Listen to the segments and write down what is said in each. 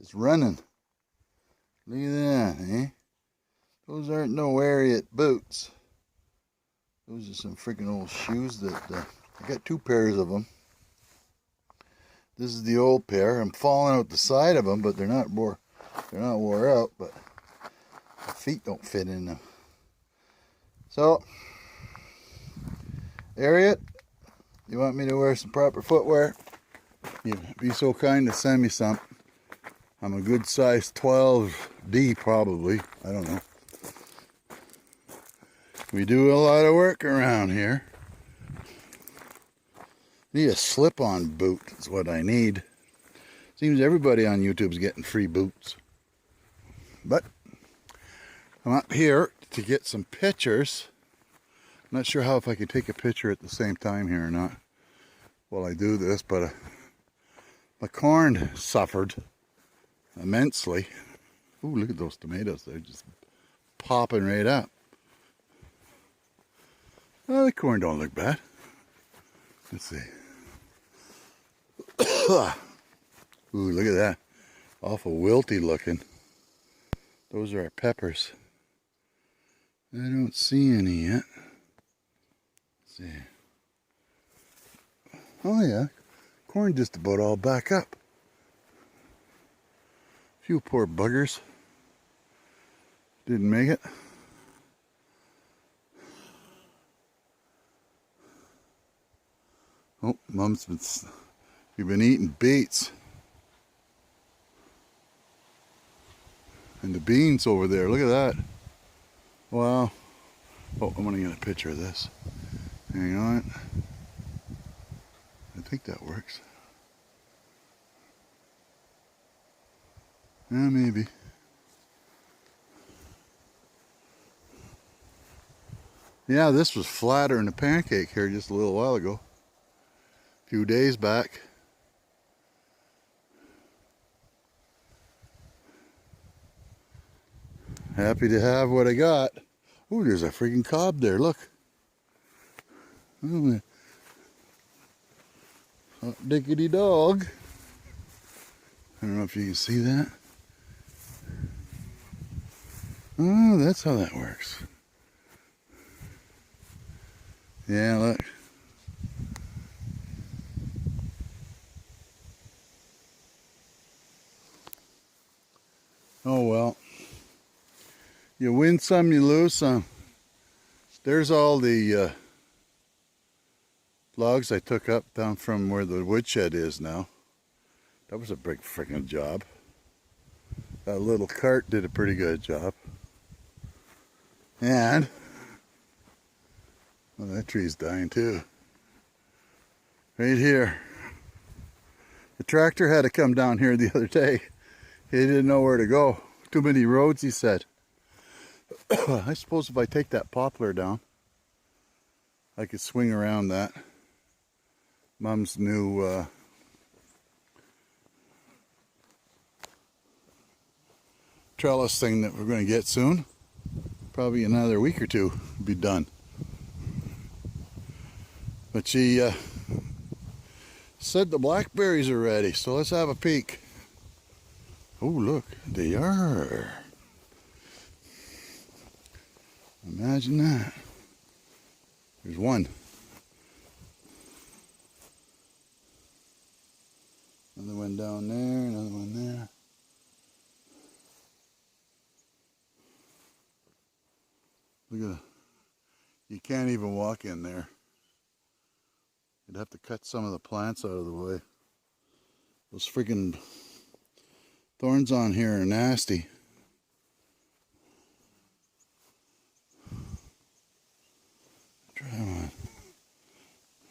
It's running. Look at that, eh? Those aren't no Ariat boots. Those are some freaking old shoes that I got 2 pairs of them. This is the old pair. I'm falling out the side of them, but they're not wore out. But my feet don't fit in them. So, Ariat, you want me to wear some proper footwear? You'd be so kind to send me some. I'm a good size 12D probably. I don't know. We do a lot of work around here. Need a slip-on boot is what I need. Seems everybody on YouTube's getting free boots. But I'm up here to get some pictures. I'm not sure how if I could take a picture at the same time here or not while I do this, but my corn suffered immensely. Ooh, look at those tomatoes. They're just popping right up. Oh, the corn don't look bad. Let's see. Ooh, look at that. Awful wilty looking. Those are our peppers. I don't see any yet. Let's see. Oh yeah, corn just about all back up. Few poor buggers didn't make it. Oh, we've been eating beets. And the beans over there, look at that. Wow. Oh, I'm gonna get a picture of this. Hang on. I think that works. Yeah, maybe. Yeah, this was flatter than a pancake here just a little while ago. A few days back. Happy to have what I got. Oh, there's a freaking cob there, look. Oh, hot diggity dog. I don't know if you can see that. Oh, that's how that works. Yeah, look. Oh well. You win some, you lose some. There's all the logs I took up down from where the woodshed is now. That was a big freaking job. That little cart did a pretty good job. And, well, that tree's dying too. Right here. The tractor had to come down here the other day. He didn't know where to go. Too many roads, he said. I suppose if I take that poplar down, I could swing around that. Mom's new trellis thing that we're going to get soon. Probably another week or two will be done. But she said the blackberries are ready, so let's have a peek. Oh, look, they are. Imagine that. There's one. Another one down there, another one there. Look at that. You can't even walk in there. You'd have to cut some of the plants out of the way. Those freaking thorns on here are nasty. Try one.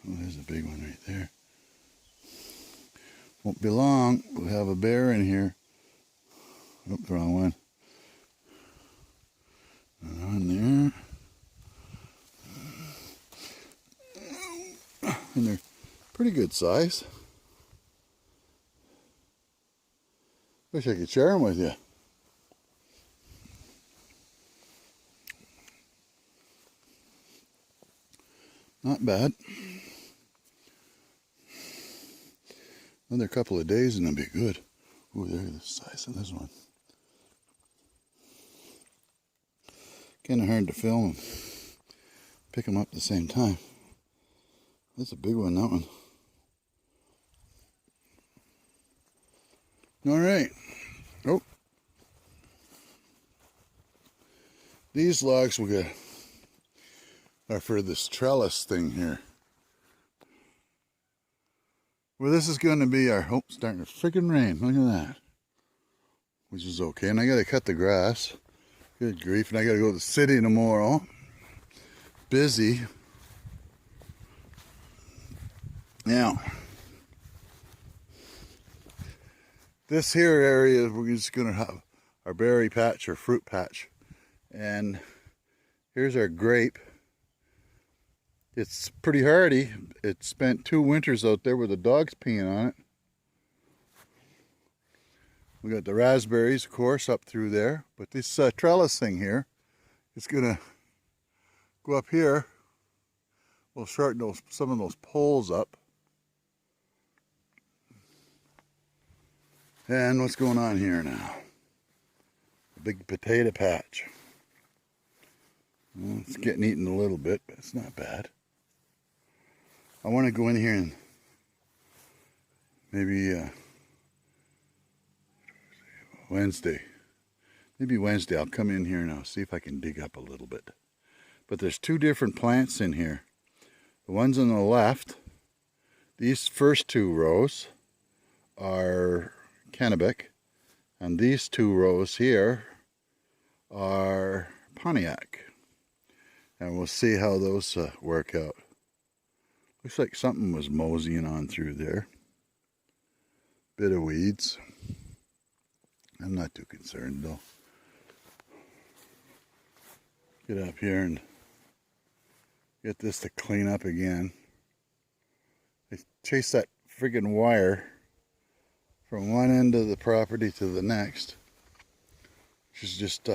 Oh, there's a big one right there. Won't be long. We'll have a bear in here. Oh, the wrong one. Another one there. And they're pretty good size. Wish I could share them with you. Not bad. Another couple of days and it'll be good. Ooh, look at the size of this one. Kind of hard to film and pick them up at the same time. That's a big one, that one. All right. Oh. These logs we got are for this trellis thing here. Well, this is going to be our, oh, starting to freaking rain. Look at that. Which is okay. And I got to cut the grass. Good grief. And I got to go to the city tomorrow. Busy. Now, this here area, we're just going to have our berry patch or fruit patch. And here's our grape. It's pretty hardy. It spent 2 winters out there with the dogs peeing on it. We got the raspberries, of course, up through there. But this trellis thing here is going to go up here. We'll shorten some of those poles up. And what's going on here now? A big potato patch. Well, it's getting eaten a little bit, but it's not bad. I want to go in here and maybe Wednesday. Maybe Wednesday I'll come in here and I'll see if I can dig up a little bit. But there's 2 different plants in here. The ones on the left, these first 2 rows are Kennebec, and these 2 rows here are Pontiac. And we'll see how those work out. Looks like something was moseying on through there. Bit of weeds. I'm not too concerned though. Get up here and get this to clean up again. I chase that friggin' wire from one end of the property to the next. She's just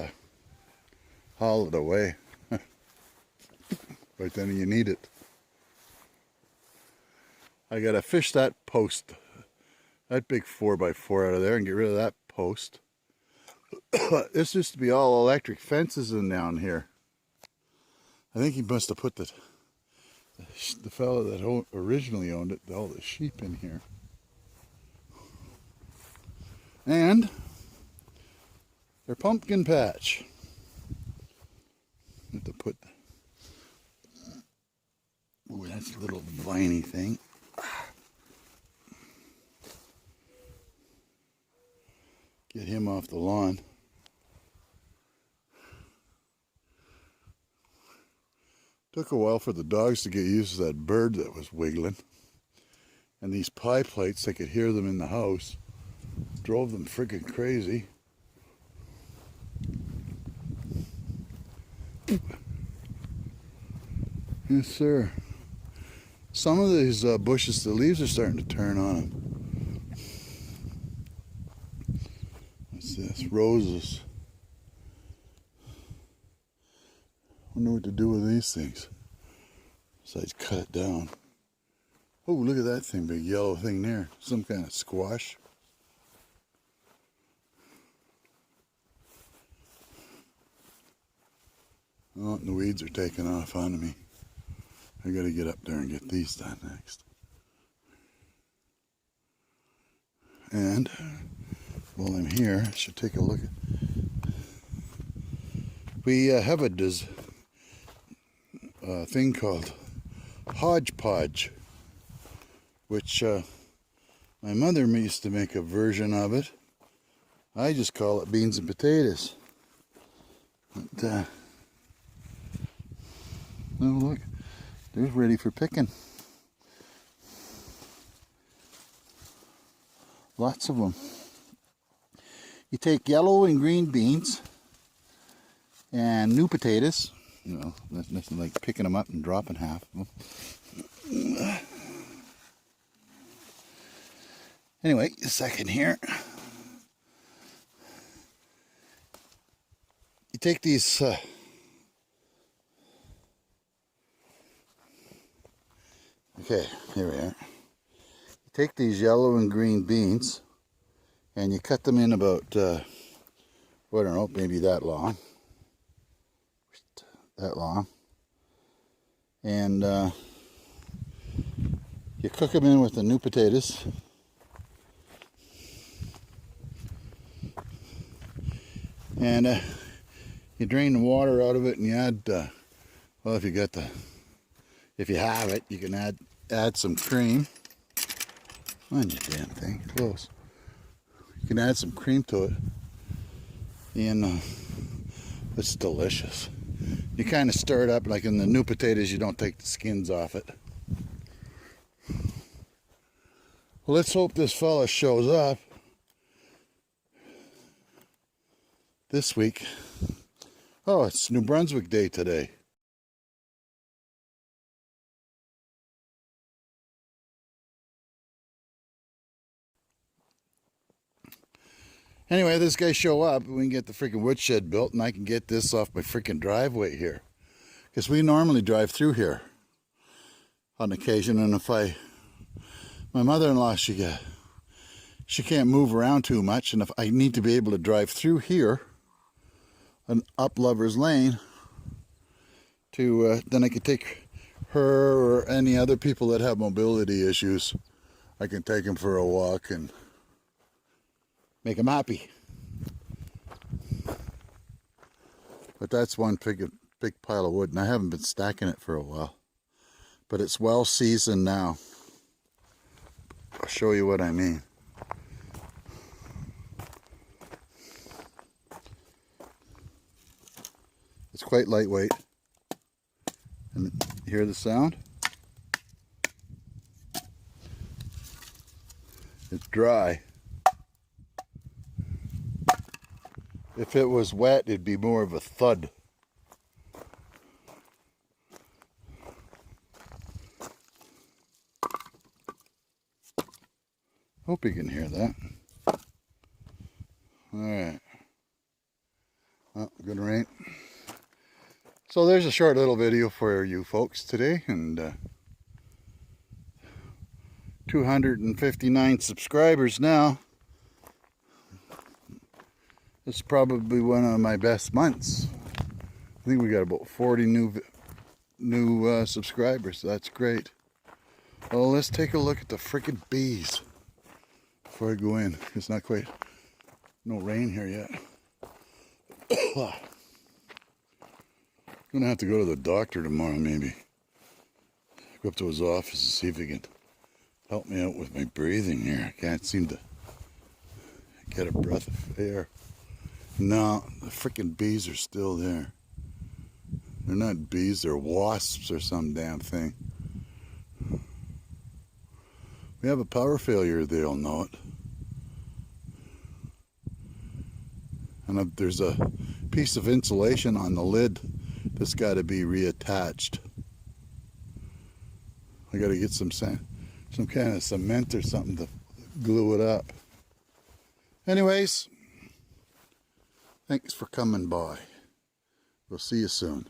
haul it away. Right then you need it. I gotta fish that post, that big 4x4 out of there and get rid of that post. This used to be all electric fences in down here. I think he must have put the fellow that originally owned it, all the sheep in here. And their pumpkin patch. Have to put, ooh, that's a little viney thing. Get him off the lawn. Took a while for the dogs to get used to that bird that was wiggling. And these pie plates, I could hear them in the house. Drove them freaking crazy. Yes, sir. Some of these bushes, the leaves are starting to turn on them. What's this? Roses. Wonder what to do with these things. Besides cut it down. Oh, look at that thing, big yellow thing there. Some kind of squash. Oh, and the weeds are taking off onto me. I gotta get up there and get these done next. And while I'm here, I should take a look at. We have a thing called hodgepodge, which my mother used to make a version of it. I just call it beans and potatoes. But, oh, look, they're ready for picking. Lots of them. You take yellow and green beans and new potatoes. You know, that's nothing like picking them up and dropping half of them. Anyway, a second here. You take these okay, here we are. You take these yellow and green beans And you cut them in about, I don't know, maybe that long. That long. And you cook them in with the new potatoes. And you drain the water out of it, and you add, well, if you have it, you can add some cream. On your damn thing, close. You can add some cream to it, and it's delicious. You kind of stir it up, like in the new potatoes, you don't take the skins off it. Well, let's hope this fella shows up this week. Oh, it's New Brunswick Day today. Anyway, this guy show up, we can get the freaking woodshed built, and I can get this off my freaking driveway here. Because we normally drive through here on occasion, and if my mother-in-law, she can't move around too much, and if I need to be able to drive through here and up Lover's Lane to, then I can take her or any other people that have mobility issues. I can take them for a walk and make them happy. But that's one big pile of wood, and I haven't been stacking it for a while. But it's well seasoned now. I'll show you what I mean. It's quite lightweight. And you hear the sound? It's dry. If it was wet, it'd be more of a thud. Hope you can hear that. Alright. Oh, good rain. So there's a short little video for you folks today, and 259 subscribers now. It's probably one of my best months. I think we got about 40 new subscribers, so that's great. Well, let's take a look at the freaking bees before I go in. It's not quite, no rain here yet. I'm gonna have to go to the doctor tomorrow, maybe. Go up to his office and see if he can help me out with my breathing here. I can't seem to get a breath of air. No, the freaking bees are still there. They're not bees, they're wasps or some damn thing. We have a power failure, they'll know it. And there's a piece of insulation on the lid that's got to be reattached. I got to get some kind of cement or something to glue it up. Anyways, thanks for coming by. We'll see you soon.